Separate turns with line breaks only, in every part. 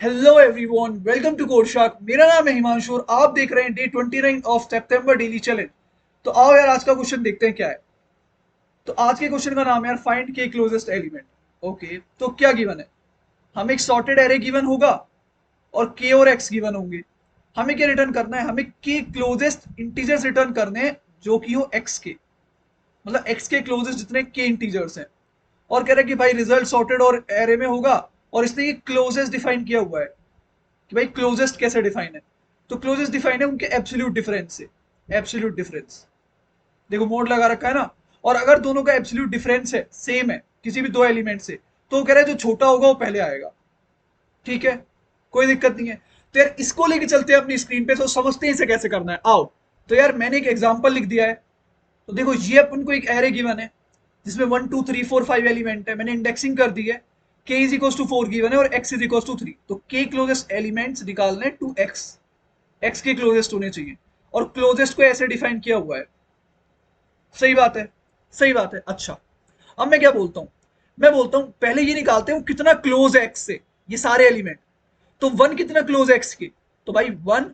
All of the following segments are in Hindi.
हेलो एवरीवन, वेलकम टू कोर्शाक। मेरा नाम है हिमांशु और आप देख रहे हैं डे 29 ऑफ सितंबर डेली चैलेंज। तो आओ यार, आज का क्वेश्चन देखते हैं क्या है। तो आज के क्वेश्चन का नाम है यार फाइंड के क्लोजेस्ट एलिमेंट। ओके, तो क्या गिवन है? हमें एक सॉर्टेड एरे गिवन होगा और के और एक्स गिवन होंगे। हमें क्या रिटर्न करना है? हमें के क्लोजेस्ट इंटीजर्स रिटर्न करने हैं जो कि हो एक्स के, मतलब एक्स के क्लोजेस्ट जितने के इंटीजर्स हैं। और कह रहे हैं कि भाई रिजल्ट सॉर्टेड और एरे में होगा, और इसने ये क्लोजेस्ट डिफाइन किया हुआ है कि भाई क्लोजेस्ट कैसे डिफाइन है। तो क्लोजेस्ट डिफाइन है उनके एब्सोल्यूट डिफरेंस से। एब्सोल्यूट डिफरेंस, देखो मोड लगा रखा है ना। और अगर दोनों का एब्सोल्यूट डिफरेंस है, सेम है किसी भी दो एलिमेंट से, तो वो कह रहा है जो छोटा होगा वो पहले आएगा। ठीक है, कोई दिक्कत नहीं है। तो यार इसको लेके चलते हैं अपनी स्क्रीन पे, तो समझते हैं इसे कैसे करना है। आओ। तो यार मैंने एक एग्जांपल लिख दिया है। तो देखो ये अपन को एक एरे गिवन है जिसमें 1 2 3 4 5 एलिमेंट है। मैंने इंडेक्सिंग कर दी है। k is equal to 4 given है और x इज इक्वल टू 3। तो k क्लोजेस्ट एलिमेंट्स निकालने टू x। x के क्लोजेस्ट होने चाहिए, और क्लोजेस्ट को ऐसे डिफाइन किया हुआ है। सही बात है, सही बात है। अच्छा, अब मैं क्या बोलता हूँ? मैं बोलता हूँ पहले ये निकालते हैं कितना क्लोज है x से, ये सारे एलिमेंट। तो 1 कितना क्लोज है x के? तो भाई 1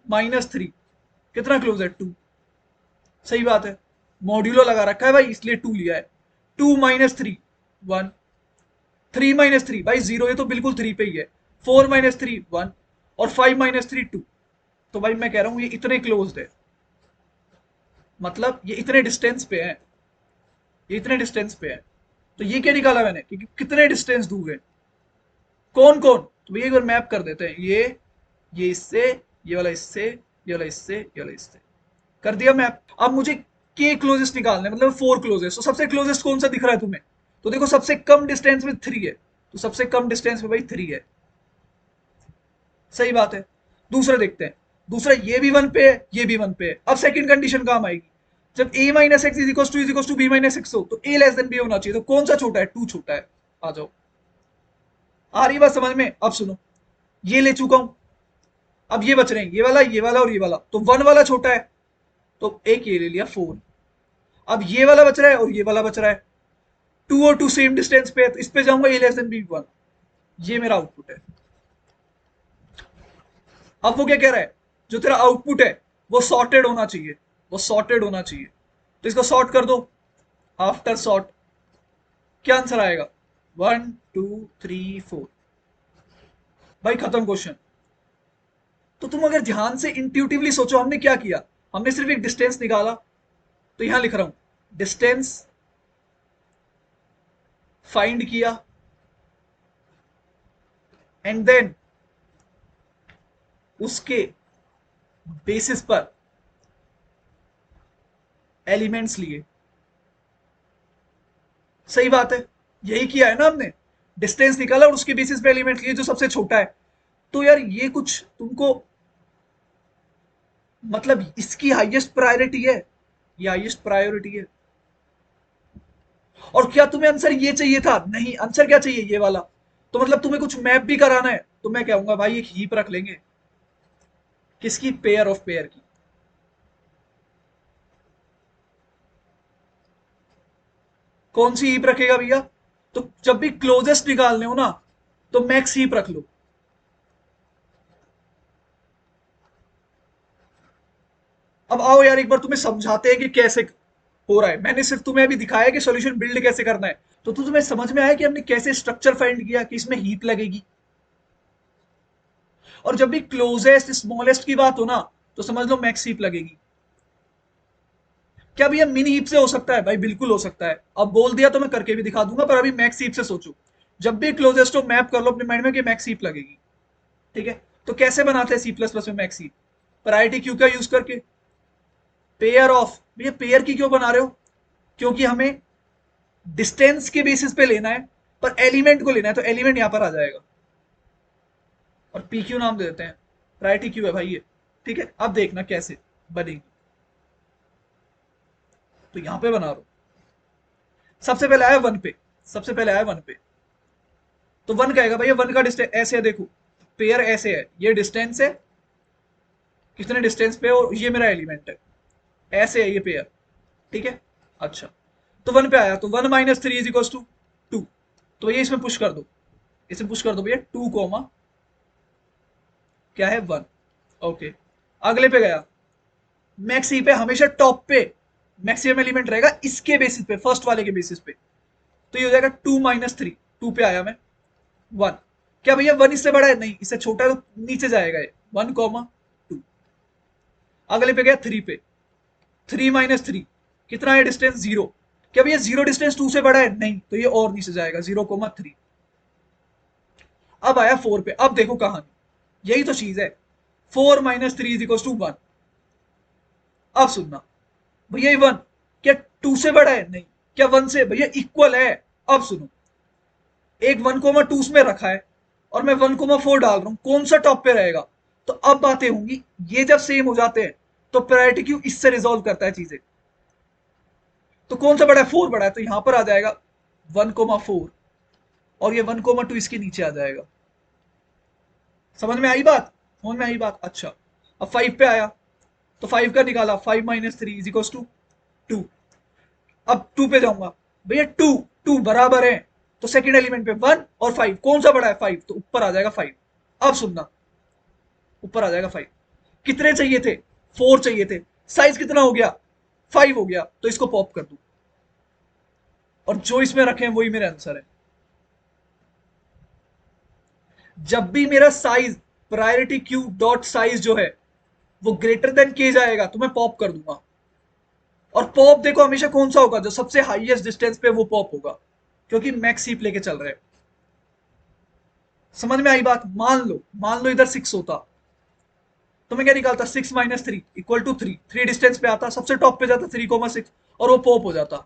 - 3 कितना क्लोज है? 2। सही बात है, मॉड्यूलो लगा रखा है भाई इसलिए 2 लिया है। 2 - 3 1। 3 - 3 भाई 0, ये तो बिल्कुल 3 पे ही है। 4 - 3 1। और 5 - 3 2। तो भाई मैं कह रहा हूं ये इतने क्लोज है, मतलब ये इतने डिस्टेंस पे है। ये इतने डिस्टेंस पे है। तो ये क्या निकाला मैंने कि कितने डिस्टेंस दूर है, कौन कौन। तो भैया एक बार मैप कर देते हैं। ये इससे, ये वाला इससे, ये वाला इससे, ये वाला इससे। कर दिया मैप। अब मुझे के क्लोजेस्ट निकालना है, मतलब 4 क्लोजेस्ट। तो सबसे क्लोजेस्ट कौन सा दिख रहा है तुम्हें? तो देखो सबसे कम डिस्टेंस में 3 है। तो सबसे कम डिस्टेंस में भाई 3 है। सही बात है। दूसरा देखते हैं। दूसरा ये भी 1 पे है, ये भी 1 पे है। अब सेकंड कंडीशन काम आएगी। जब a minus x is equal to b minus x हो, तो a लेस देन बी होना चाहिए। तो कौन सा छोटा है? 2 छोटा है। आ जाओ, आ रही बात समझ में? अब सुनो, ये ले चुका हूं। अब ये बच रहे हैं, ये वाला और ये वाला। तो 1 वाला छोटा है, तो एक ये ले लिया 4। अब ये वाला बच रहा है और ये वाला बच रहा है। 2 और 2 सेम डिस्टेंस पे है, तो इस पे जाऊंगा a लेस देन बी 1। ये मेरा आउटपुट है। अब वो क्या कह रहा है? जो तेरा आउटपुट है वो सॉर्टेड होना चाहिए। वो सॉर्टेड होना चाहिए। तो इसको सॉर्ट कर दो। आफ्टर सॉर्ट क्या आंसर आएगा? 1 2 3 4। भाई खत्म क्वेश्चन। तो तुम अगर ध्यान से इंट्यूटिवली सोचो, हमने क्या किया? हमने सिर्फ एक डिस्टेंस निकाला। तो यहां लिख रहा हूं, डिस्टेंस फाइंड किया, एंड देन उसके बेसिस पर एलिमेंट्स लिए। सही बात है, यही किया है ना हमने। डिस्टेंस निकाला और उसके बेसिस पे एलिमेंट लिए जो सबसे छोटा है। तो यार ये कुछ तुमको, मतलब इसकी हाईएस्ट प्रायोरिटी है। ये हाईएस्ट प्रायोरिटी है। और क्या तुम्हें आंसर ये चाहिए था? नहीं, आंसर क्या चाहिए? ये वाला। तो मतलब तुम्हें कुछ मैप भी कराना है, तो मैं कहूंगा भाई एक हीप रख लेंगे। किसकी? पेयर ऑफ पेयर की। कौन सी हीप रखेगा भैया? तो जब भी क्लोजेस्ट निकालने हो ना, तो मैक्स हीप रख लो। अब आओ यार एक बार तुम्हें समझाते हैं कि कैसे हो रहा है। मैंने सिर्फ तुम्हें अभी दिखाया कि सॉल्यूशन बिल्ड कैसे करना है। तो तुम्हें समझ में आया कि हमने कैसे स्ट्रक्चर फाइंड किया कि इसमें हीप लगेगी। और जब भी क्लोजेस्ट स्मॉलेस्ट की बात हो ना, तो समझ लो मैक्स हीप लगेगी। क्या भैया मिनी हीप से हो सकता है? भाई बिल्कुल हो सकता है। अब बोल दिया तो मैं करके भी दिखा दूंगा, पर अभी मैक्स हीप से सोचो। जब भी क्लोजेस्ट हो मैप कर लो अपने माइंड में कि मैक्स हीप लगेगी। ठीक है, तो कैसे बनाते हैं सी प्लस प्लस में मैक्स हीप? प्रायोरिटी क्यू का यूज करके। पेयर ऑफ, भैया पेयर की क्यों बना रहे हो? क्योंकि हमें डिस्टेंस के बेसिस पे लेना है, पर एलिमेंट को लेना है, तो एलिमेंट यहां पर आ जाएगा। और पी क्यू नाम दे देते हैं। प्रायोरिटी क्यू है भाई ये। ठीक है, अब देखना कैसे बनेगी। तो यहां पे बना रहा हूं। सबसे पहले आया 1 पे। सबसे पहले आया 1 पे। तो 1 का आएगा भैया, 1 का डिस्टेंस ऐसे है, देखो। पेयर ऐसे है, ये डिस्टेंस है। कितने डिस्टेंस पे? और ये मेरा एलिमेंट है। ऐसे है ये पेयर। ठीक है। अच्छा, तो 1 पे आया, तो 1 - 3 इज इक्वल टू 2। तो ये इसमें पुश कर दो। इसमें पुश कर दो भैया, 2 कॉमा क्या है 1। ओके, अगले पे गया, मैक्स ई पे हमेशा टॉप पे मैक्सिमम एलिमेंट रहेगा इसके बेसिस पे, फर्स्ट वाले के बेसिस पे। तो ये हो जाएगा 2 - 3, 2 पे आया मैं 1। क्या भैया 1 इससे बड़ा है? नहीं, इससे छोटा है तो नीचे जाएगा ये 1, 2। अगले पे गया 3 पे, 3 - 3 कितना है डिस्टेंस? 0। क्या भैया 0 डिस्टेंस 2 से बड़ा है? नहीं, तो ये और नीचे जाएगा 0, 3। अब आया 4 पे, अब देखो कहानी, यही तो चीज है। 4 - 3 = 1। अब सुनना भैया, ये 1 क्या 2 से बड़ा है? नहीं। क्या 1 से? भैया इक्वल है। अब सुनो, एक 1, 2 उसमें रखा है और मैं 1, 4 डाल रहा हूं, कौन सा टॉप पे रहेगा? तो अब बातें होंगी, ये जब सेम हो जाते हैं तो प्रायोरिटी क्यू इससे रिजॉल्व करता है चीजें। तो कौन सा बड़ा है? 4 बड़ा है, तो यहां पर आ जाएगा 1, 4, और ये 1, 2 इसके नीचे आ जाएगा। समझ में आई बात? समझ में आई बात? अच्छा, अब 5 पे आया, तो 5 का निकाला, 5 - 3 = 2। अब 2 पे जाऊंगा, भैया 2 2 बराबर है, तो सेकंड एलिमेंट पे 1 और 5, कौन सा बड़ा है? 5, तो ऊपर आ जाएगा 5। अब सुनना, ऊपर आ जाएगा 5। कितने चाहिए थे? 4 चाहिए थे। साइज कितना हो गया? 5 हो गया, तो इसको पॉप कर दूं, और जो इसमें रखे हैं वही मेरा आंसर है। जब भी मेरा size, priority queue dot size जो है वो ग्रेटर देन के जाएगा तो मैं पॉप कर दूंगा। और पॉप देखो हमेशा कौन सा होगा? जो सबसे हाईएस्ट डिस्टेंस पे वो पॉप होगा, क्योंकि मैक्स हीप लेके चल रहे हैं। समझ में आई बात? मान लो इधर 6 होता, तो मैं क्या निकालता? 6 - 3 = 3, 3 डिस्टेंस पे आता, सबसे टॉप पे जाता 3, 6, और वो पॉप हो जाता।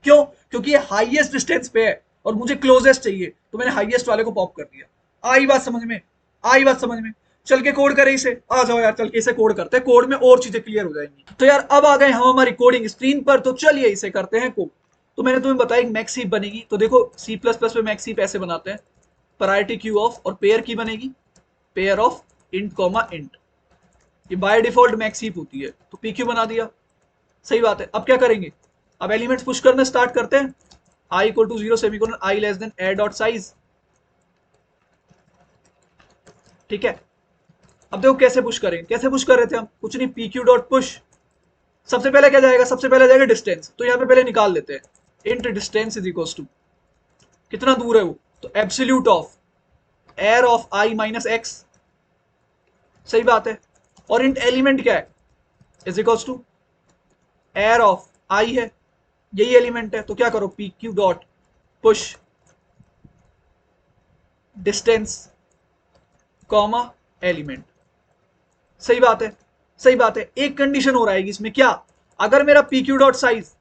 क्यों? क्योंकि ये हाईएस्ट डिस्टेंस पे है और मुझे क्लोजेस्ट चाहिए, तो मैंने हाईएस्ट वाले को पॉप कर दिया। आई बात समझ में? आई बात समझ में? चल के कोड करें इसे, आ जाओ यार, चल के इसे कोड करते हैं, कोड में और चीजें क्लियर हो जाएंगी। तो यार अब आ गए हम हमारी कोडिंग स्क्रीन पर, तो चलिए इसे करते हैं कोड। तो मैंने तुम्हें बताया मैक्स हीप बनेगी, तो देखो C++ पे मैक्स हीप ऐसे बनाते हैं, प्रायोरिटी क्यू ऑफ, और पेयर की बनेगी, pair of int comma int. ये बाय डिफॉल्ट मैक्स हीप होती है, तो पीक्यू बना दिया। सही बात है। अब क्या करेंगे? अब एलिमेंट्स पुश करना स्टार्ट करते हैं। I = 0 semicolon I less than a dot size. ठीक है, अब देखो कैसे पुश करेंगे, कैसे पुश कर रहे थे हम? कुछ नहीं, pq डॉट पुश। सबसे पहले क्या जाएगा? सबसे पहले जाएगा डिस्टेंस, तो यहां पे पहले निकाल लेते हैं, int distance is equal to, कितना दूर है वो? तो absolute of arr of I minus X. सही बात है। और इंट एलिमेंट क्या है? Is equal to arr of I है, यही एलिमेंट है, तो क्या करो? pq dot push distance comma element. सही बात है, सही बात है। एक कंडीशन हो रहेगी इसमें, क्या? अगर मेरा pq dot size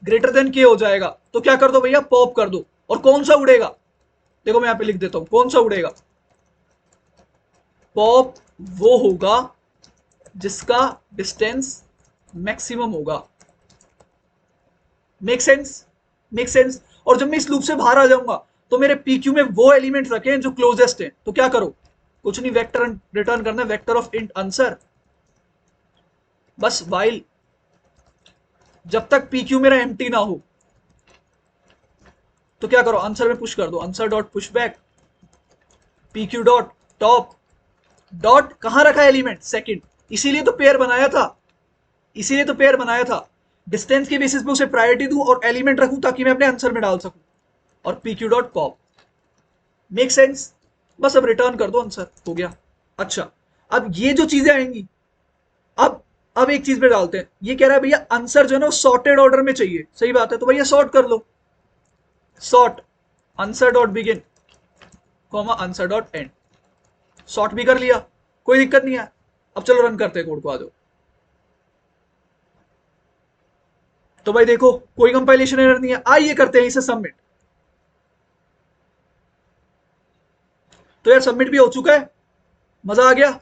greater than के हो जाएगा तो क्या कर दो भैया? पॉप कर दो। और कौन सा उड़ेगा? देखो मैं यहां पे लिख देता हूं, कौन सा उड़ेगा? पॉप वो होगा जिसका डिस्टेंस मैक्सिमम होगा। Make sense? Make sense. और जब मैं इस लूप से बाहर आ जाऊंगा तो मेरे पीक्यू में वो एलिमेंट रखे हैं जो क्लोजेस्ट हैं, तो क्या करो? कुछ नहीं, वेक्टर रिटर्न करना है, वेक्टर ऑफ इंट आंसर। बस वाइल जब तक पीक्यू मेरा एम्प्टी ना हो, तो क्या करो? आंसर में पुश कर दो, answer dot push back, PQ dot top dot, कहां रखा है एलिमेंट? सेकंड। इसीलिए तो पेयर बनाया था, इसीलिए तो पेयर बनाया था, डिस्टेंस के बेसिस पे उसे प्रायोरिटी दूं और एलिमेंट रखूं ताकि मैं अपने आंसर में डाल सकूं। और pq dot pop. Make sense? बस अब रिटर्न कर दो, आंसर हो गया। अच्छा, अब ये जो चीजें आएंगी, अब अब एक चीज पे डालते हैं। ये कह रहा है भैया आंसर जो है ना सॉर्टेड ऑर्डर में चाहिए। सही बात है, तो भैया सॉर्ट कर लो, sort answer dot begin comma answer dot end. Sort भी कर लिया, कोई दिक्कत नहीं है। अब चलो रन करते हैं कोड को, आ जाओ। तो भाई देखो कोई कंपाइलेशन एरर नहीं है। आइए करते हैं इसे सबमिट। तो यार सबमिट भी हो चुका है, मजा आ गया।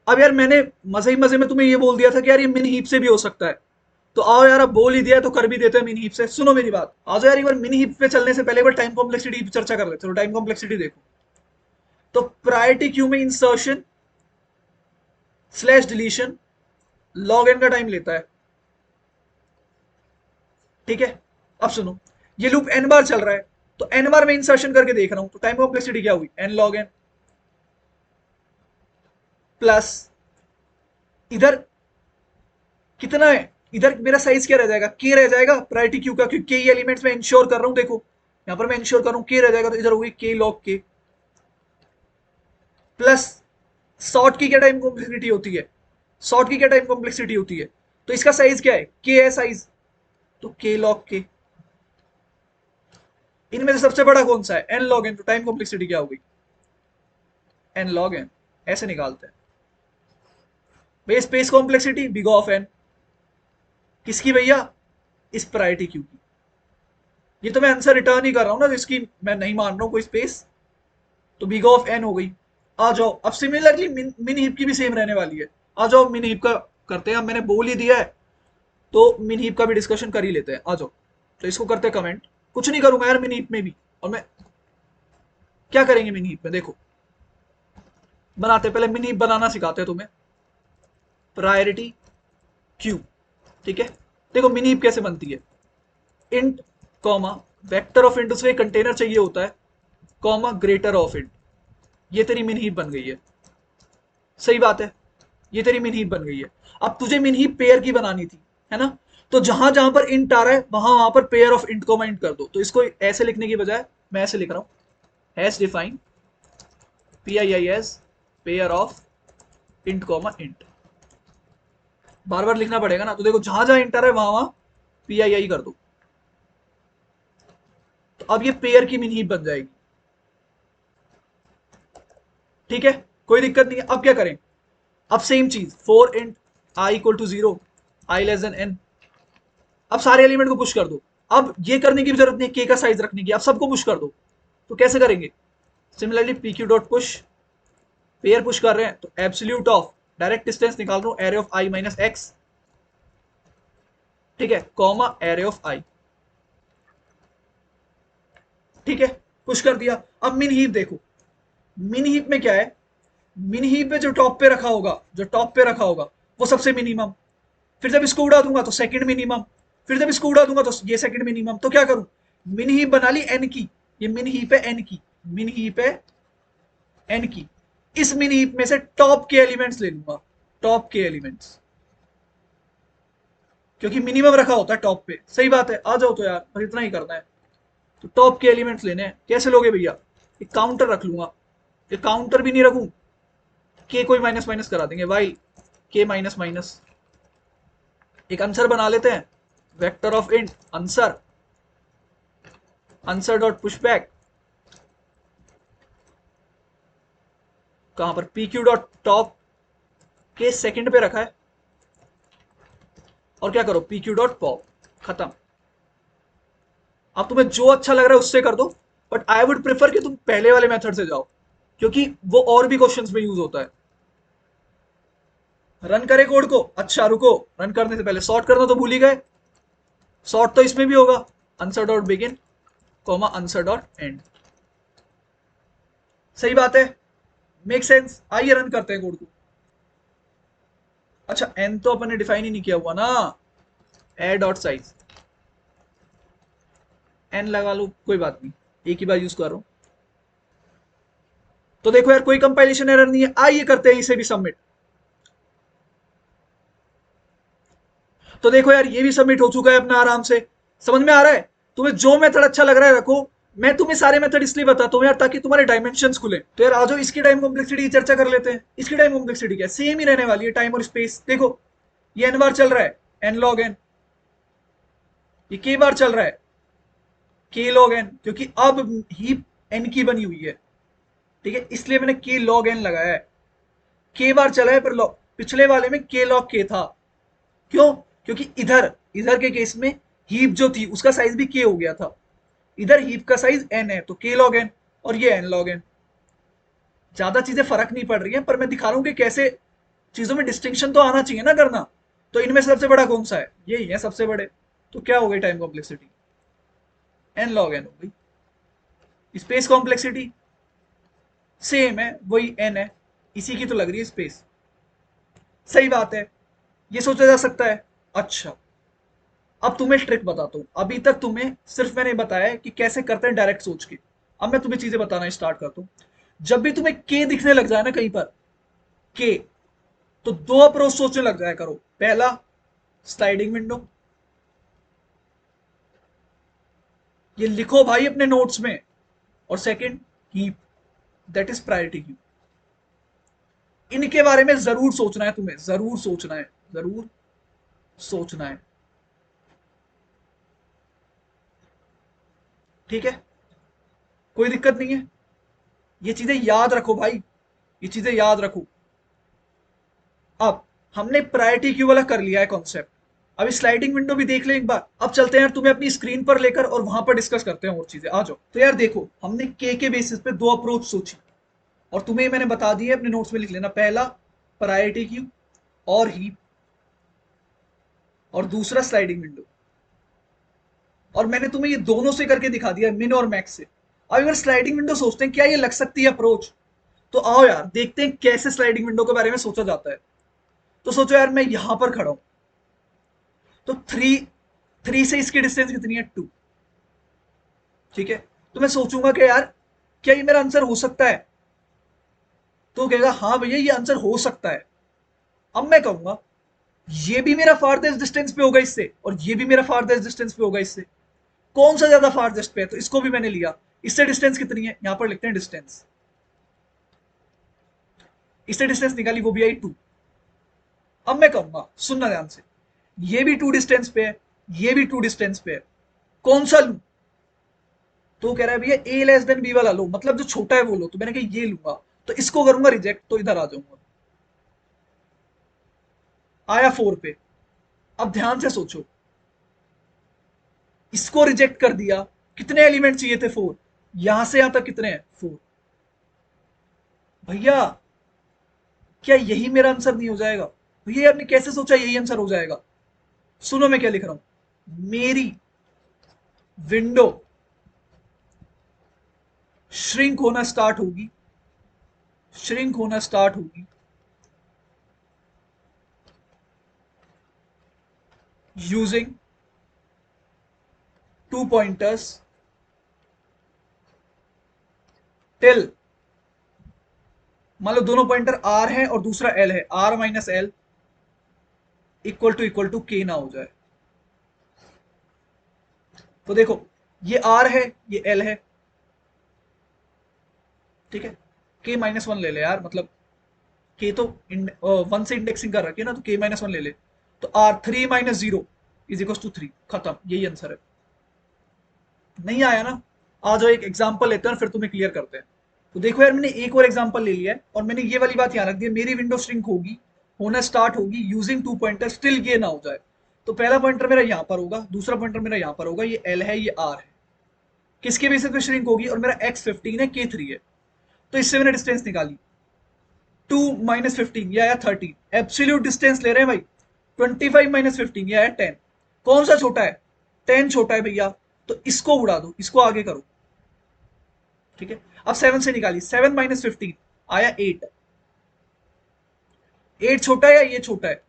अब यार मैंने मजे ही मजे में तुम्हें ये बोल दिया था कि यार ये मिन हीप से भी हो सकता है, तो आओ यार अब बोल ही दिया है तो कर भी देते हैं मिन हीप से। सुनो मेरी बात, आ जाओ यार एक बार मिन हीप पे चलने से पहले एक बार टाइम कॉम्प्लेक्सिटी की चर्चा कर लेते हैं। टाइम कॉम्प्लेक्सिटी देखो, तो प्रायोरिटी क्यू में insertion slash deletion log n का टाइम लेता है। ठीक है, अब सुनो, ये लूप एन बार चल रहा है, तो एन बार मैं इंसर्शन करके देख रहा हूं, तो टाइम कॉम्प्लेक्सिटी क्या हुई? N log n. प्लस इधर कितना है, इधर मेरा साइज क्या रह जाएगा, के रह जाएगा प्रायोरिटी क्यू का, क्योंकि के एलिमेंट्स में इंश्योर कर रहा हूं, देखो यहां पर मैं इंश्योर कर रहा हूं के रह जाएगा, तो इधर होगी के लॉग के प्लस सॉर्ट की क्या टाइम कॉम्प्लेक्सिटी होती है, सॉर्ट की क्या टाइम कॉम्प्लेक्सिटी होती है, तो इसका साइज क्या है, के है साइज, तो के लॉग के। इनमें से सबसे बड़ा कौन सा है, एन लॉग एन, तो टाइम कॉम्प्लेक्सिटी क्या होगी, एन लॉग एन, ऐसे निकालते हैं भैया space complexity big of n, किसकी भैया, इस प्रायोरिटी क्यू की। ये तो मैं आंसर रिटर्न ही कर रहा हूं ना, तो इसकी मैं नहीं मान रहा हूं कोई स्पेस, तो बिग ऑफ एन हो गई। आ जाओ अब सिमिलरली मिन हीप की भी सेम रहने वाली है, आ जाओ मिन हीप का करते हैं, अब मैंने बोल ही दिया है तो मिन हीप का भी डिस्कशन कर ही लेते हैं, आ जाओ। तो इसको करते हैं कमेंट, कुछ नहीं करूंगा यार मिन हीप में भी, और मैं क्या करेंगे मिन हीप में, देखो बनाते पहले मिन हीप बनाना सिखाते हैं तुम्हें, प्रायोरिटी क्यू, ठीक है। देखो मिन हीप कैसे बनती है, int comma vector of int, उसमें एक कंटेनर चाहिए होता है, कॉमा ग्रेटर ऑफ इंट, ये तेरी मिन हीप बन गई है, सही बात है, ये तेरी मिन हीप बन गई है। अब तुझे मिन हीप पेयर की बनानी थी, है ना, तो जहां जहां पर इंट आ रहा है वहां वहां पर pair of int comma int कर दो, तो इसको ऐसे लिखने की बजाय मैं ऐसे लिख रहा हूं, hash define P I I S pair of int comma int, बार बार लिखना पड़ेगा ना, तो देखो जहां जहां इंट आ रहा है वहां वहां पी आई आई कर दो, तो अब ये पेयर की मिन हीप बन जाएगी, ठीक है, कोई दिक्कत नहीं है। अब क्या करें, अब सेम चीज for int I equal to zero, i less than n, अब सारे एलिमेंट को पुश कर दो, अब ये करने की भी जरूरत नहीं है के का साइज रखने की, अब सबको पुश कर दो, तो कैसे करेंगे, similarly P Q dot push, pair push कर रहे हैं तो एब्सोल्यूट ऑफ डायरेक्ट डिस्टेंस निकाल रहा हूं array of I minus x, ठीक है, कॉमा एरे ऑफ आई, ठीक है, पुश कर दिया। अब मिन हीप देखो, मिन हीप में क्या है, मिन हीप में जो टॉप पे रखा होगा, जो टॉप पे रखा होगा वो सबसे मिनिमम, फिर जब इसको उड़ा दूंगा तो सेकंड मिनिमम, फिर जब इसको उड़ा दूंगा तो ये सेकंड मिनिमम, तो क्या करूं, मिन हीप बना ली एन की, ये मिन हीप है एन की, मिन हीप है एन की, इस मिन हीप में से टॉप के एलिमेंट्स ले लूंगा, टॉप के एलिमेंट्स, क्योंकि मिनिमम रखा होता है टॉप पे, सही बात है, आ जाओ तो यार, बस इतना ही करना है, तो टॉप के एलिमेंट्स लेने हैं, कैसे लोगे भैया, एक काउंटर रख लूंगा, एक काउंटर भी नहीं रखूं, के कोई माइनस माइनस करा देंगे, वाई के माइनस माइनस, एक आंसर बना लेते हैं, vector of int answer, answer dot pushback, कहां पर पी क्यू डॉट टॉप के सेकंड पे रखा है, और क्या करो पी क्यू डॉट पॉप, खत्म। अब तुम्हें जो अच्छा लग रहा है उससे कर दो, बट आई वुड प्रेफर कि तुम पहले वाले मेथड से जाओ, क्योंकि वो और भी क्वेश्चंस में यूज होता है। रन करे कोड को, अच्छा रुको, रन करने से पहले सॉर्ट करना तो भूल ही गए, सॉर्ट तो इसमें भी होगा, answer dot begin comma answer dot and, सही बात है, मेक सेंस, आइए रन करते हैं कोड को। अच्छा एन तो अपन ने डिफाइन ही नहीं किया हुआ ना, ए डॉट साइज, एन लगा लो कोई बात नहीं, एक ही बार यूज कर रहा हूं, तो देखो यार कोई कंपाइलेशन एरर नहीं है, आइए करते हैं इसे भी सबमिट, तो देखो यार ये भी सबमिट हो चुका है अपना आराम से, समझ में आ रहा है, तुम्हें जो मेथड अच्छा लग रहा है रखो, मैं तुम्हें सारे मेथड इसलिए बताता हूँ यार ताकि तुम्हारे डायमेंशंस खुले, तो यार आ जाओ इसकी टाइम कॉम्प्लेक्सिटी की चर्चा कर लेते हैं, इसकी टाइम कॉम्प्लेक्सिटी क्या सेम ही रहने वाली है, टाइम और स्पेस, देखो ये एन बार चल रहा है, एन लॉग एन, ये के बार चल रहा है, के लॉग एन, क्योंकि अब हीप एन की बनी हुई है, ठीक है, इसलिए मैंने के लॉग एन लगाया है, के बार चला है पर पिछले वाले में के लॉग के था, क्यों, क्योंकि इधर इधर के केस में हीप जो थी उसका साइज भी के हो गया था, इधर हीप का साइज एन है तो के लॉग एन, और ये एन लॉग एन, ज्यादा चीजें फर्क नहीं पड़ रही हैं, पर मैं दिखा रहा हूं कि कैसे चीजों में डिस्टिंक्शन तो आना चाहिए ना करना, तो इनमें से सबसे बड़ा कौन सा है, यही है सबसे बड़े, तो क्या हो गई time complexity, n log n हो गई। स्पेस कॉम्प्लेक्सिटी सेम है, वही एन है, इसी की तो लग रही है स्पेस, सही बात है, ये सोचा जा सकता है। अच्छा अब तुम्हें ट्रिक बताता हूं, अभी तक तुम्हें सिर्फ मैंने बताया कि कैसे करते हैं डायरेक्ट सोच के, अब मैं तुम्हें चीजें बताना स्टार्ट करता हूं। जब भी तुम्हें के दिखने लग जाए ना कहीं पर, के तो दो अप्रोच सोचने लग जाया करो। पहला स्लाइडिंग विंडो, ये लिखो भाई अपने नोट्स में। और second heap, that is priority queue. इनके बारे में जरूर सोचना है तुम्हें, जरूर सोचना है, जरूर सोचना है। ठीक है, कोई दिक्कत नहीं है। ये चीजें याद रखो भाई, ये चीजें याद रखो। अब हमने प्रायोरिटी क्यू वाला कर लिया है कॉन्सेप्ट। अभी स्लाइडिंग विंडो भी देख ले एक बार। अब चलते हैं यार तुम्हें अपनी स्क्रीन पर लेकर और वहां पर डिस्कस करते हैं और चीजें। आ जाओ। तो यार देखो, हमने के बेसिस पे दो अप्रोच सोची और तुम्हें मैंने बता दिया, अपने नोट्स में लिख लेना। पहला प्रायोरिटी क्यू और हीप, और दूसरा स्लाइडिंग विंडो। और मैंने तुम्हें ये दोनों से करके दिखा दिया, मिन और मैक्स से। अब अगर स्लाइडिंग विंडो सोचते हैं क्या ये लग सकती है अप्रोच, तो आओ यार देखते हैं कैसे स्लाइडिंग विंडो के बारे में सोचा जाता है। तो सोचो यार, मैं यहां पर खड़ा हूं, तो थ्री से इसकी डिस्टेंस कितनी है, 2। ठीक है, तो मैं सोचूंगा कि यार क्या ये मेरा आंसर हो सकता है, तो कहेगा हाँ भैया ये आंसर हो सकता है। अब मैं कहूंगा ये भी मेरा फारदेस्ट डिस्टेंस पे होगा इससे, और ये भी मेरा फारदेस्ट डिस्टेंस पे होगा इससे। कौन सा ज्यादा फारदेस्ट पे है, तो इसको भी मैंने लिया। इससे डिस्टेंस कितनी है, यहां पर लिखते हैं डिस्टेंस। इससे डिस्टेंस निकाली, वो भी आई 2। अब मैं कहूंगा, सुनना ध्यान से, ये भी 2 डिस्टेंस पे है, ये भी 2 डिस्टेंस पे है, कौन सा लूं। तो कह रहा है भैया ए लेस देन बी वाला लो, मतलब जो छोटा है वो लो। तो मैंने कहा ये लूंगा, तो इसको करूंगा रिजेक्ट, तो इधर आ जाऊंगा। आया 4 पे। अब ध्यान से सोचो, इसको रिजेक्ट कर दिया, कितने एलिमेंट चाहिए थे, 4। यहां से यहां तक कितने हैं, 4। भैया क्या यही मेरा आंसर नहीं हो जाएगा। भैया आपने कैसे सोचा यही आंसर हो जाएगा। सुनो मैं क्या लिख रहा हूं, मेरी विंडो श्रिंक होना स्टार्ट होगी, श्रिंक होना स्टार्ट होगी यूजिंग 2 पॉइंटर्स टिल, मान लो दोनों पॉइंटर आर है और दूसरा एल है, r minus l equal to k ना हो जाए। तो देखो, ये आर है, ये एल है। ठीक है, के माइनस वन ले ले यार, मतलब के तो 1 से इंडेक्सिंग कर रखी है ना, तो के माइनस वन ले ले। तो r 3 minus 0 is equal to 3, खत्म, यही आंसर है। नहीं आया ना, आ जाओ एक एग्जांपल लेते हैं और फिर तुम्हें क्लियर करते हैं। तो देखो यार, मैंने एक और एग्जांपल ले लिया है और मैंने ये वाली बात याद रख दी है, मेरी विंडो श्रिंक होगी, होना स्टार्ट होगी यूजिंग 2 पॉइंटर स्टिल ये ना हो जाए। तो पहला पॉइंटर मेरा यहां पर होगा, दूसरा पॉइंटर मेरा यहां पर होगा, ये एल है, ये आर है। किसके बेसिस पे श्रिंक होगी, और मेरा एक्स 15 है, के 3 है। तो इससे मैंने डिस्टेंस निकाली, 2 माइनस 15, ये आया 30। एब्सोल्यूट डिस्टेंस ले रहे हैं भाई, 25 माइनस 15, ये आया 10। कौन सा छोटा है, 10 छोटा है भैया। तो इसको उड़ा दो, इसको आगे करो। ठीक है, अब 7 से निकाली, 7 माइनस 15 आया 8। 8 छोटा है या ये छोटा है,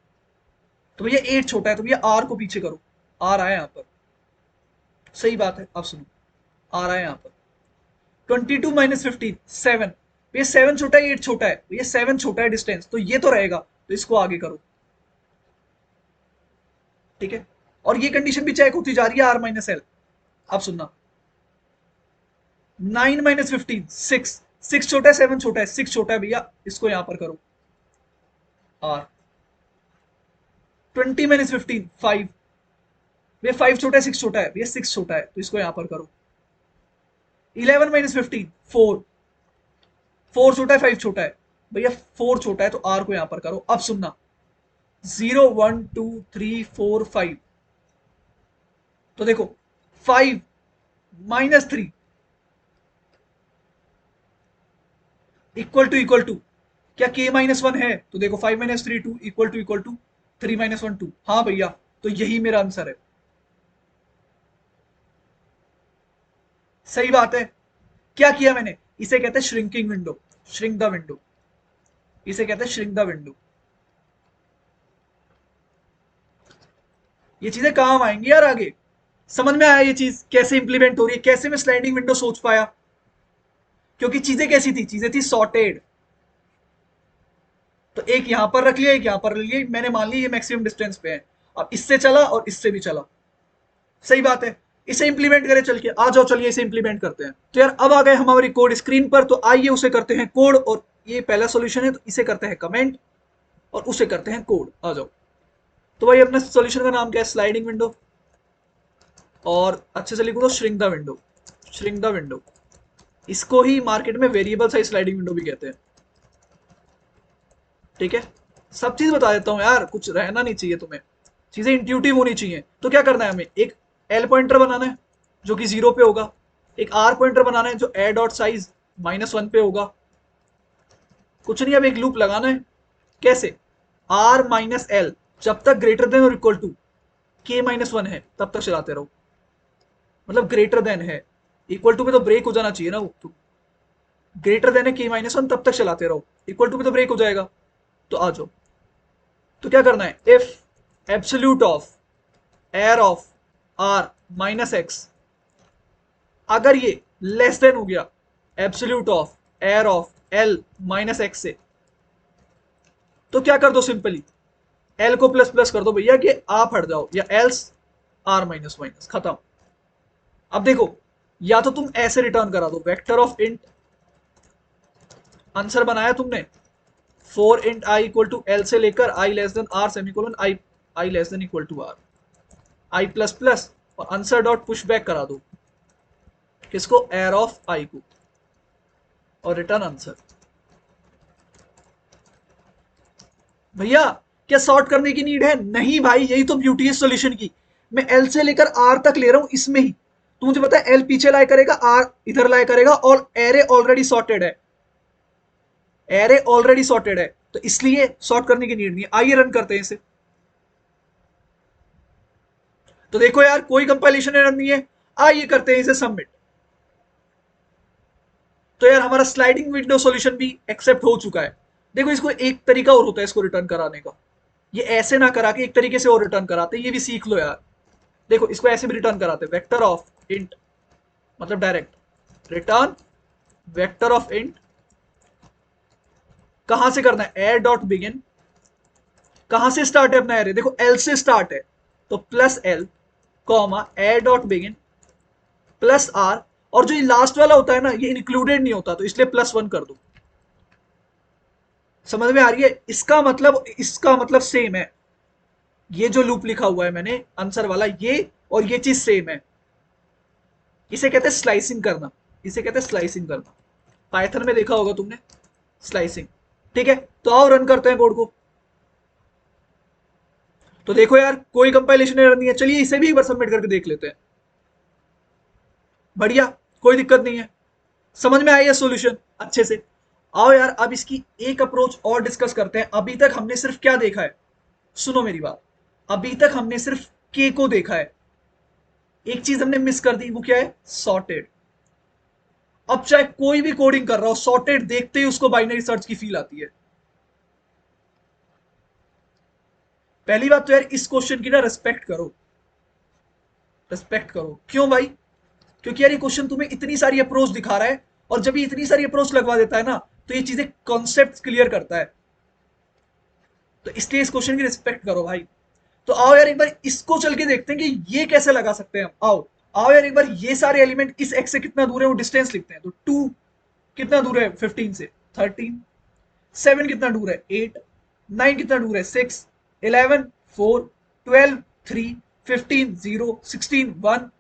तो भैया 8 छोटा है, तो भैया आर को पीछे करो। आर आया यहां पर, सही बात है। अब सुनो, आर आया यहां पर। 22 माइनस 15, 7। भैया 7 छोटा है, 8 छोटा है, भैया 7 छोटा है डिस्टेंस, तो ये तो रहेगा, तो इसको आगे करो। ठीक है, और ये कंडीशन भी चेक होती जा रही है, आर माइनस एल। अब सुनना, 9 माइनस 15, 6। 6 छोटा है, 7 छोटा है, 6 छोटा है भैया, इसको यहां पर करो, आर। 20 माइनस 15, 5। भैया 5 छोटा है, 6 छोटा है, भैया 6 छोटा है, तो इसको यहां पर करो। 11 माइनस 15, 4। 4 छोटा है, 5 छोटा है, भैया 4 छोटा है, तो आर को यहां पर करो। अब सुनना, 0 1 2 3 4 5। तो देखो, 5 माइनस 3 इक्वल टू क्या के माइनस वन है, तो देखो 5 minus 3 2 equal to 3 minus one 2। हाँ भैया, तो यही मेरा आंसर है। सही बात है। क्या किया मैंने, इसे कहते हैं shrinking window, shrink the window, इसे कहते हैं श्रिंक द विंडो। ये चीजें काम आएंगी यार आगे। समझ में आया ये चीज कैसे इंप्लीमेंट हो रही है, कैसे मैं स्लाइडिंग विंडो सोच पाया, क्योंकि चीजें कैसी थी, चीजें थी सॉर्टेड। तो एक यहां पर रख लिया, एक यहां पर रख लिया, मैंने मान लिया ये मैक्सिमम डिस्टेंस पे है। अब इससे चला और इससे भी चला, सही बात है। इसे इंप्लीमेंट करें, चल के आ जाओ, चलिए इसे इंप्लीमेंट करते हैं। तो यार अब आ गए हमारी कोड स्क्रीन पर, तो आइए उसे करते हैं कोड। और ये पहला सॉल्यूशन है तो इसे करते हैं कमेंट और उसे करते हैं कोड। आ जाओ। तो भाई अपने सॉल्यूशन का नाम क्या है, स्लाइडिंग विंडो, और अच्छे से लिखो तो shrink the window, shrink the window. इसको ही मार्केट में वेरिएबल साइज स्लाइडिंग विंडो भी कहते हैं। ठीक है, सब चीज बता देता हूँ यार, कुछ रहना नहीं चाहिए तुम्हें, चीजें इंट्यूटिव होनी चाहिए। तो क्या करना है हमें, एक एल पॉइंटर बनाना है जो कि 0 पे होगा, एक आर पॉइंटर बनाना है जो ए डॉट साइज -1 पे होगा। कुछ नहीं, अब एक लूप लगाना है। कैसे, आर माइनस एल जब तक ग्रेटर देन और इक्वल टू k-1 है तब तक चलाते रहो। मतलब ग्रेटर देन है, इक्वल टू पे तो ब्रेक हो जाना चाहिए ना वो, तो ग्रेटर देन है k-1 तब तक चलाते रहो, इक्वल टू पे तो ब्रेक हो जाएगा। तो आ जाओ। तो क्या करना है, if absolute of arr of r minus x, अगर ये लेस देन हो गया absolute of arr of l minus x से, तो क्या कर दो, सिंपली एल को प्लस प्लस कर दो भैया कि आप हट जाओ, या एल्स आर माइनस माइनस, खत्म। अब देखो, या तो तुम ऐसे रिटर्न करा दो, वेक्टर ऑफ इंट, आंसर बनाया तुमने, four int I equal to L से लेकर I less than R semicolon I, I less than equal to R, I plus plus, और आंसर डॉट पुश बैक करा दो किसको, एयर ऑफ आई को, और रिटर्न आंसर। भैया क्या सॉर्ट करने की नीड है, नहीं भाई, यही तो ब्यूटी है सॉल्यूशन की। मैं एल से लेकर आर तक ले रहा हूं इसमें ही, तो मुझे पता है एल पीछे लाया करेगा, आर इधर लाया करेगा, और एरे ऑलरेडी सॉर्टेड है, एरे ऑलरेडी सॉर्टेड है, तो इसलिए सॉर्ट करने की नीड नहीं है। आइए रन करते हैं इसे। तो देखो यार, कोई कंपाइलेशन एरर नहीं है। आइए करते हैं इसे सबमिट। तो यार हमारा स्लाइडिंग विंडो सॉल्यूशन भी एक्सेप्ट हो चुका है। देखो, इसको एक तरीका और होता है इसको रिटर्न कराने का, ये ऐसे ना करा के एक तरीके से और रिटर्न कराते, ये भी सीख लो यार। देखो, इसको ऐसे भी रिटर्न कराते, वेक्टर ऑफ इंट, मतलब direct return vector of int, कहां से करना है, एयर डॉट बिगिन, कहां से स्टार्ट है अपना एरे, देखो एल से स्टार्ट है, तो plus l comma arr dot begin plus r, और जो ये लास्ट वाला होता है ना, ये इंक्लूडेड नहीं होता, तो इसलिए +1 कर दो। समझ में आ रही है, इसका मतलब सेम है, ये जो लूप लिखा हुआ है मैंने आंसर वाला, ये और ये चीज सेम है। इसे कहते हैं स्लाइसिंग करना, इसे कहते हैं स्लाइसिंग करना, पाइथन में देखा होगा तुमने, स्लाइसिंग। ठीक है, तो आओ रन करते हैं कोड को। तो देखो यार, कोई कंपाइलेशन एरर नहीं है। चलिए इसे भी एक बार सबमिट करके देख लेते हैं। बढ़िया, कोई दिक्कत नहीं है, समझ में आई है सॉल्यूशन अच्छे से। आओ यार, अब इसकी एक अप्रोच और डिस्कस करते हैं। अभी तक हमने सिर्फ क्या देखा है, सुनो मेरी बात, अभी तक हमने सिर्फ के को देखा है, एक चीज हमने मिस कर दी, वो क्या है, सॉर्टेड। अब चाहे कोई भी कोडिंग कर रहा हो, सॉर्टेड देखते ही उसको बाइनरी सर्च की फील आती है। पहली बात तो यार, इस क्वेश्चन की ना रिस्पेक्ट करो, रिस्पेक्ट करो। क्यों भाई, क्योंकि यार ये क्वेश्चन तुम्हें इतनी सारी अप्रोच दिखा रहा है, और जब ये इतनी सारी अप्रोच लगवा देता है ना, तो ये चीजें कॉन्सेप्ट क्लियर करता है, तो इसलिए इस क्वेश्चन की रिस्पेक्ट करो भाई। तो आओ यार एक बार इसको चल के देखते हैं कि ये कैसे लगा सकते हैं हम। आओ आओ यार एक बार, ये सारे एलिमेंट इस एक्स से कितना दूर है वो डिस्टेंस लिखते हैं। तो 2 कितना दूर है 15 से, 13, 7 कितना दूर है 8, 9 कितना दूर है 6, 11 4, 12 3, 15 0, 16 1,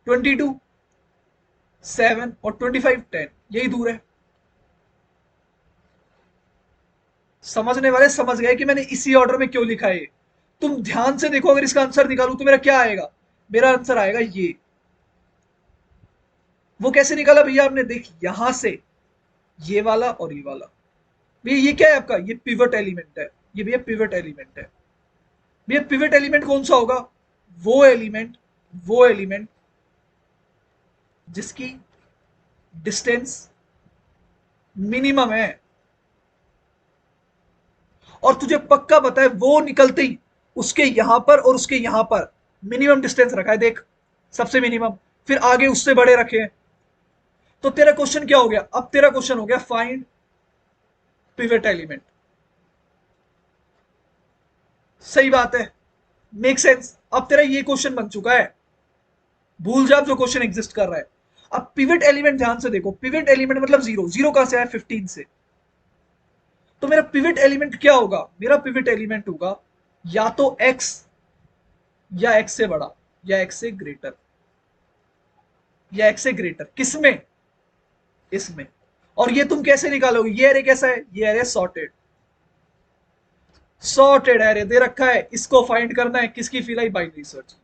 22 7, और 25 10, यही दूर है। समझने वाले समझ गए कि मैंने इसी ऑर्डर में क्यों लिखा है। तुम ध्यान से देखो, अगर इसका आंसर निकालू तो मेरा क्या आएगा, मेरा आंसर आएगा ये। वो कैसे निकाला भैया आपने, देख यहां से ये वाला और ये वाला, भैया ये क्या है आपका, ये पिवट एलिमेंट है, ये भैया पिवट एलिमेंट है। भैया पिवट एलिमेंट कौन सा होगा, वो एलिमेंट जिसकी डिस्टेंस मिनिमम है, और तुझे पक्का पता है वो निकलते ही उसके यहां पर और उसके यहां पर मिनिमम डिस्टेंस रखा है, देख सबसे मिनिमम, फिर आगे उससे बड़े रखे हैं। तो तेरा क्वेश्चन क्या हो गया, अब तेरा क्वेश्चन हो गया फाइंड पिवट एलिमेंट। सही बात है, मेक सेंस। अब तेरा ये क्वेश्चन बन चुका है, भूल जा जो क्वेश्चन एग्जिस्ट कर रहा है। अब पिवट एलिमेंट ध्यान से देखो, पिवट एलिमेंट मतलब जीरो, जीरो कहां से आया 15 से। तो मेरा पिवट एलिमेंट क्या होगा, मेरा पिवट एलिमेंट होगा या तो x या x से बड़ा या x से ग्रेटर, या x से ग्रेटर किसमें, इसमें। और ये तुम कैसे निकालोगे, ये एरे कैसा है, ये एरे सॉर्टेड, सॉर्टेड एरे दे रखा है, इसको फाइंड करना है किसकी, फिलाई बाइनरी सर्च।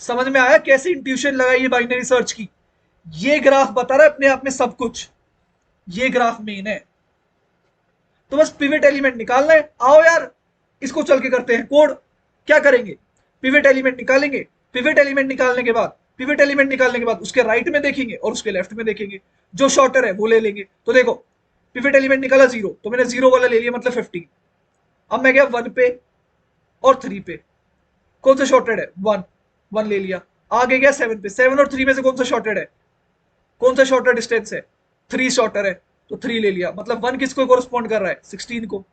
समझ में आया कैसे इंट्यूशन लगाई है बाइनरी सर्च की। ये ग्राफ बता रहा है अपने आप में सब कुछ, ये ग्राफ मेन है। तो बस पिवट एलिमेंट निकालना है। आओ यार इसको चल के करते हैं कोड। क्या करेंगे, पिवट एलिमेंट निकालेंगे, पिवट एलिमेंट निकालने के बाद, पिवट एलिमेंट निकालने के बाद उसके राइट में देखेंगे और उसके लेफ्ट में देखेंगे, जो शॉर्टर है वो ले लेंगे। तो देखो पिवट एलिमेंट निकाला जीरो, तो मैंने जीरो वाला ले लिया मतलब 15। अब मैं गया 1 पे और 3 पे, कौन सा शॉर्टेड है, 1, 1 ले लिया। आगे गया 7 पे, 7 और 3 में से कौन सा शॉर्टेड है, कौन सा शॉर्टर डिस्टेंस है, 3 शॉर्टर है, तो 3 ले लिया। मतलब 1 किसको कोरस्पॉन्ड कर रहा है, 16 को,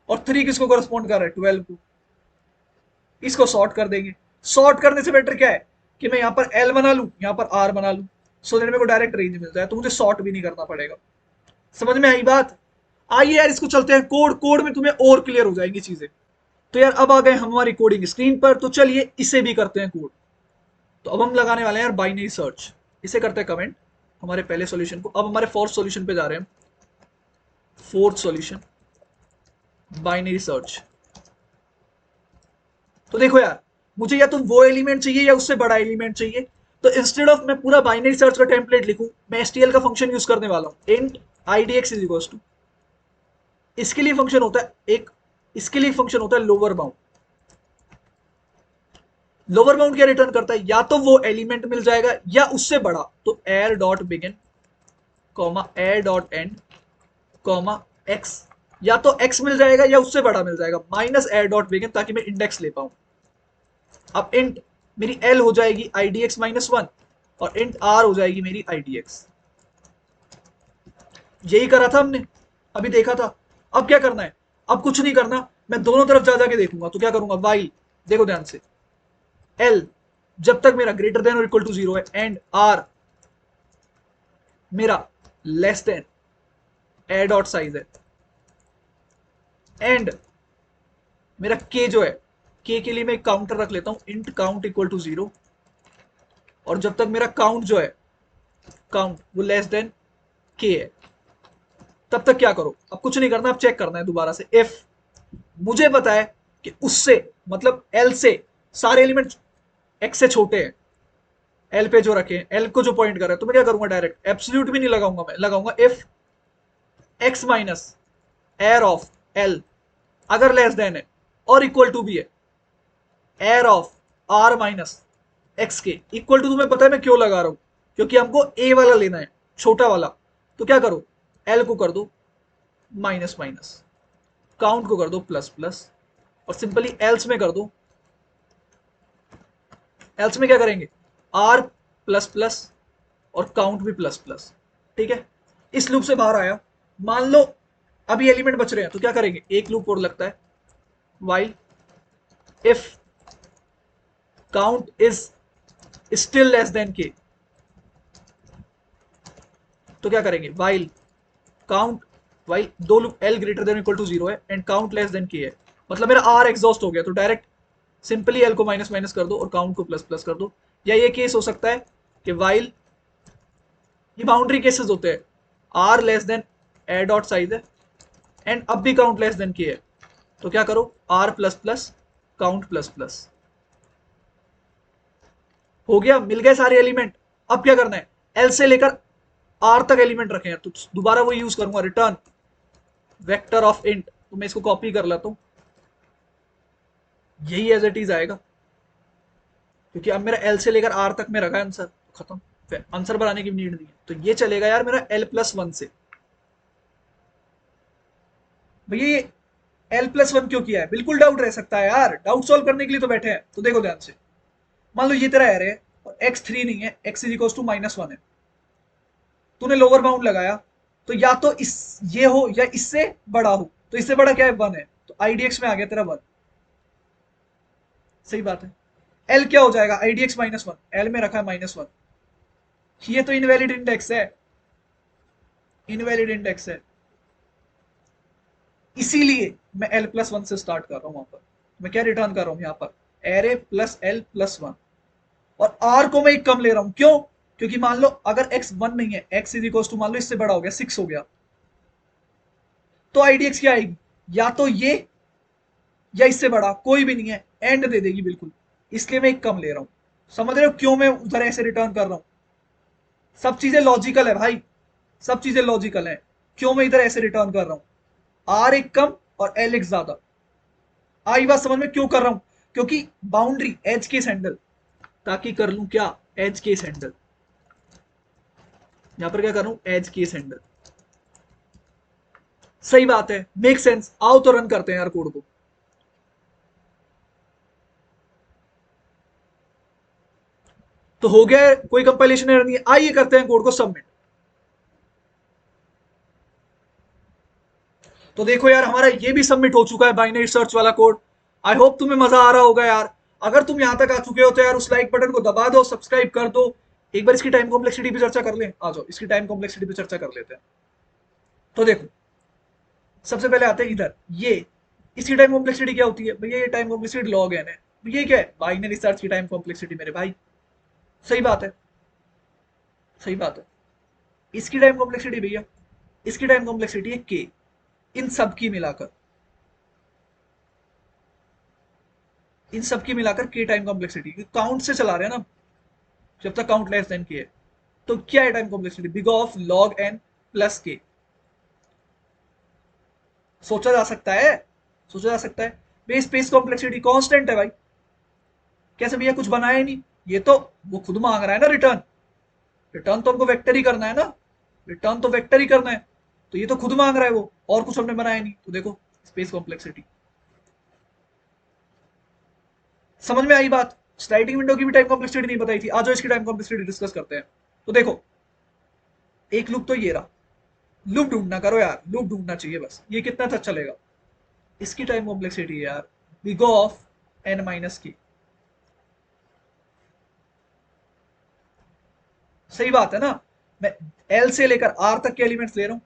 और 3 किसको कोरस्पॉन्ड कर रहा है, 12 को। इसको सॉर्ट कर देंगे। सॉर्ट करने से बेटर क्या है कि मैं यहां पर एल बना लूं, यहां पर आर बना लूं, सो दैट मेरे को डायरेक्ट रेंज मिल जाए, तो मुझे सॉर्ट भी नहीं करना पड़ेगा। समझ में आई बात। आइए यार इसको चलते हैं कोड, कोड में तुम्हें और क्लियर हो जाएंगी चीजें। तो यार अब आ गए हम हमारी कोडिंग स्क्रीन पर, तो चलिए इसे भी करते हैं कोड। तो अब हम लगाने वाले हैं यार बाइनरी सर्च, इसे करते हैं कमेंट हमारे पहले सॉल्यूशन को। अब हमारे फोर्थ सॉल्यूशन पे जा रहे हैं, फोर्थ सॉल्यूशन बाइनरी सर्च। तो देखो यार मुझे या तो वो एलिमेंट चाहिए या उससे बड़ा एलिमेंट चाहिए। तो इंस्टेड ऑफ मैं पूरा बाइनरी सर्च का टेम्पलेट लिखूं, मैं एसटीएल का फंक्शन यूज करने वाला हूं, int idx is equal to, इसके लिए फंक्शन होता है एक, इसके लिए फंक्शन होता है लोअर बाउंड। लोअर बाउंड क्या रिटर्न करता है, या तो वो एलिमेंट मिल जाएगा या उससे बड़ा। तो air dot begin comma arr dot and comma x, या तो एक्स मिल जाएगा या उससे बड़ा मिल जाएगा, माइनस एयर डॉट बिगिन, ताकि मैं इंडेक्स ले पाऊं। अब इंट मेरी एल हो जाएगी I D x minus one, और इंट आर हो जाएगी मेरी आई डी एक्स। यही करा था हमने, अभी देखा था। अब क्या करना है, अब कुछ नहीं करना, मैं दोनों तरफ जा जाके देखूंगा। तो क्या करूंगा, वाइल, देखो ध्यान से, एल जब तक मेरा ग्रेटर देन और इक्वल टू जीरो है, एंड आर मेरा less than a dot size है, एंड मेरा के जो है, के लिए मैं एक काउंटर रख लेता हूं, int count equal to zero. और जब तक मेरा काउंट जो है, काउंट वो लेस देन के है, तब तक क्या करो, अब कुछ नहीं करना, अब चेक करना है दोबारा से। इफ मुझे पता है कि उससे मतलब एल से सारे एलिमेंट एक्स से छोटे हैं, एल पे जो रखे हैं, एल को जो पॉइंट कर रहा है, तो मैं क्या करूंगा, डायरेक्ट एब्सोल्यूट भी नहीं लगाऊंगा, मैं लगाऊंगा if x minus arr of l अगर लेस देन है और इक्वल टू भी है arr of r minus x के इक्वल टू। तुम्हें पता है मैं क्यों लगा रहा हूं, क्योंकि हमको ए वाला लेना है, छोटा वाला। तो क्या करो, एल को कर दो माइनस माइनस, काउंट को कर दो प्लस प्लस, और सिंपली एल्स में कर दो। एल्स में क्या करेंगे, आर प्लस प्लस और काउंट भी प्लस प्लस। ठीक है, इस लूप से बाहर आया। मान लो अभी एलिमेंट बच रहे हैं, तो क्या करेंगे, एक लूप और लगता है, while if count is still less than k. तो क्या करेंगे, वाइल काउंट, वाइल दो loop l greater than equal to zero है and count less than k है, मतलब मेरा आर एग्जॉस्ट हो गया, तो डायरेक्ट सिंपली एल को माइनस माइनस कर दो और काउंट को प्लस प्लस कर दो। या ये केस हो सकता है कि वाइल, ये बाउंड्री केसेस होते हैं, r less than a dot size है एंड अब भी काउंट लेस देन के है, तो क्या करो, r plus plus count plus plus. हो गया, मिल गए सारे एलिमेंट। अब क्या करना है, एल से लेकर आर तक एलिमेंट रखे हैं, तो दोबारा वो यूज करूंगा, रिटर्न वेक्टर ऑफ इंट। तो मैं इसको कॉपी कर लेता हूं, यही एज इट इज आएगा, क्योंकि अब मेरा एल से लेकर आर तक में रखा है आंसर, खत्म, आंसर बनाने की नीड नहीं है। तो ये चलेगा यार मेरा एल प्लस वन से। भैया ये एल प्लस वन क्यों किया है, बिल्कुल डाउट रह सकता है यार, डाउट सॉल्व करने के लिए तो बैठे हैं। तो देखो ध्यान से, मान लो ये तेरा एरे है और एक्स थ्री नहीं है, x is equal to minus one है, तूने लोअर बाउंड लगाया, तो या तो इस ये हो या इससे बड़ा हो। तो इससे बड़ा क्या है, वन है, तो आईडीएक्स में आ गया तेरा 1। सही बात है। एल क्या हो जाएगा, आईडीएक्स -1, एल में रखा है -1, ये तो इनवैलिड इंडेक्स है, इनवैलिड इंडेक्स है, इसीलिए मैं l+1 से स्टार्ट कर रहा हूं। वहां पर मैं क्या रिटर्न कर रहा हूं, यहाँ पर एरे प्लस l+1, और r को मैं एक कम ले रहा हूं, क्यों, क्योंकि मान लो अगर x 1 नहीं है, x इज इक्वल टू मान लो इससे बड़ा हो गया 6 हो गया, तो आईडीएक्स क्या आएगी, या तो ये या इससे बड़ा, कोई भी नहीं है, एंड दे देगी बिल्कुल, इसलिए मैं एक कम ले रहा हूं। समझ रहे हो क्यों मैं उधर ऐसे रिटर्न कर रहा हूं, सब चीजें लॉजिकल है भाई, सब चीजें लॉजिकल है, क्यों मैं इधर ऐसे रिटर्न कर रहा हूं, आर एक कम और एल एक ज्यादा। आई बात समझ में क्यों कर रहा हूं, क्योंकि बाउंड्री एज केस हैंडल, ताकि कर लूं क्या, एज केस हैंडल, यहां पर क्या कर रहा हूं, एज केस हैंडल। सही बात है, मेक सेंस। आओ तो रन करते हैं यार कोड को। तो हो गया, कोई कंपाइलेशन एरर नहीं है, आइए करते हैं कोड को सबमिट। तो देखो यार हमारा ये भी सबमिट हो चुका है, बाइनरी सर्च वाला कोड। आई होप तुम्हें मजा आ रहा होगा यार। अगर तुम यहां तक आ चुके हो तो यार उस लाइक बटन को दबा दो, सब्सक्राइब कर दो। एक बार इसकी टाइम कॉम्प्लेक्सिटी पे चर्चा कर लें, आ जाओ इसकी टाइम कॉम्प्लेक्सिटी पे चर्चा कर लेते हैं। तो देखो सबसे पहले आते हैं इधर, ये इसकी टाइम कॉम्प्लेक्सिटी क्या होती है भैया, ये टाइम कॉम्प्लेक्सिटी लॉग एन है। ये क्या है, बाइनरी सर्च की टाइम कॉम्प्लेक्सिटी मेरे भाई। सही बात है, सही बात है। इसकी टाइम कॉम्प्लेक्सिटी भैया, इसकी टाइम कॉम्प्लेक्सिटी है के, इन सब की मिलाकर, इन सब की मिलाकर के टाइम कॉम्प्लेक्सिटी, काउंट से चला रहे हैं ना, जब तक काउंट लेस देन के है। तो क्या है time complexity, big of log n plus k. सोचा जा सकता है, सोचा जा सकता है। बेस स्पेस कॉम्प्लेक्सिटी कांस्टेंट है भाई, कैसे भैया कुछ बनाया ही नहीं, ये तो वो खुद मांग रहा है ना रिटर्न, रिटर्न तो हमको वेक्टर ही करना है ना, रिटर्न तो वेक्टर ही करना है, तो ये तो खुद मांग रहा है वो, और कुछ हमने बनाया नहीं। तो देखो स्पेस कॉम्प्लेक्सिटी, समझ में आई बात। स्लाइडिंग विंडो की भी टाइम कॉम्प्लेक्सिटी नहीं बताई थी, आज इसकी टाइम कॉम्प्लेक्सिटी डिस्कस करते हैं। तो देखो एक लूप तो ये रहा, लूप ढूंढना करो यार, लूप ढूंढना चाहिए बस, ये कितना तक चलेगा। इसकी टाइम कॉम्प्लेक्सिटी है यार बिग ऑफ एन माइनस की। सही बात है ना, मैं एल से लेकर आर तक के एलिमेंट्स ले रहा हूं,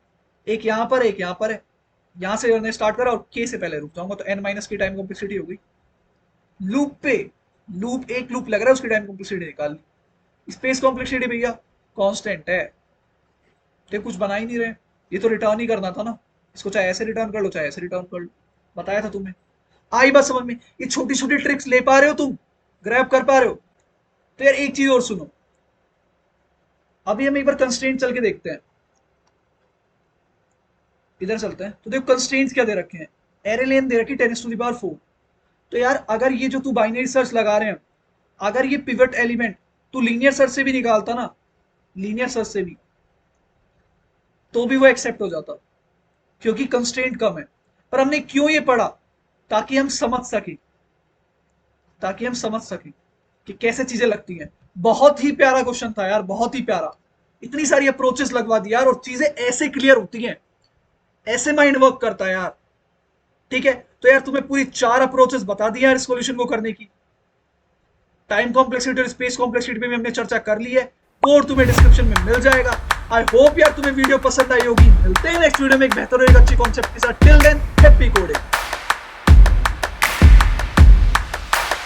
एक यहां पर एक यहां पर है, यहां से मैंने स्टार्ट करा और के से पहले रुक जाऊंगा, तो एन माइनस की टाइम कॉम्प्लेक्सिटी हो गई। लूप पे लूप, एक लूप लग रहा है, उसकी टाइम कॉम्प्लेक्सिटी निकाल ली। स्पेस कॉम्प्लेक्सिटी भैया कांस्टेंट है, तो कुछ बना ही नहीं रहे, ये तो रिटर्न ही करना था ना, इसको चाहे ऐसे रिटर्न कर लो चाहे ऐसे रिटर्न कर लो, बताया था तुम्हें। आई बात समझ में, ये छोटी छोटी ट्रिक्स ले पा रहे हो तुम, ग्रैब कर पा रहे हो। तो यार एक चीज और सुनो, अभी हम एक बार कंस्ट्रेंट चल के देखते हैं, इधर चलते हैं। तो देखो कंस्ट्रेंट्स क्या दे रखे हैं, एरे लेन दे रखी 10⁴। तो यार अगर ये जो तू बाइनरी सर्च लगा रहे हैं, अगर ये पिवट एलिमेंट तू लीनियर सर्च से भी निकालता ना, लीनियर सर्च से भी, तो भी वो एक्सेप्ट हो जाता, क्योंकि कंस्ट्रेंट कम है। पर हमने क्यों ये पढ़ा, ताकि हम समझ सके, ताकि हम समझ सके कि कैसे चीजें लगती हैं। बहुत ही प्यारा क्वेश्चन था यार, बहुत ही प्यारा, इतनी सारी अप्रोचेस लगवा दी यार, और चीजें ऐसे क्लियर होती हैं, ऐसे माइंड वर्क करता है यार। ठीक है, तो यार तुम्हें पूरी 4 अप्रोचेस बता दी यार इस सॉल्यूशन को करने की। टाइम कॉम्प्लेक्सिटी और स्पेस कॉम्प्लेक्सिटी पे भी हमने चर्चा कर ली है, कोड तुम्हें डिस्क्रिप्शन में मिल जाएगा। आई होप यार तुम्हें वीडियो पसंद आई होगी, मिलते हैं नेक्स्ट वीडियो में एक बेहतर और एक अच्छी कॉन्सेप्ट के साथ। Till than happy coding.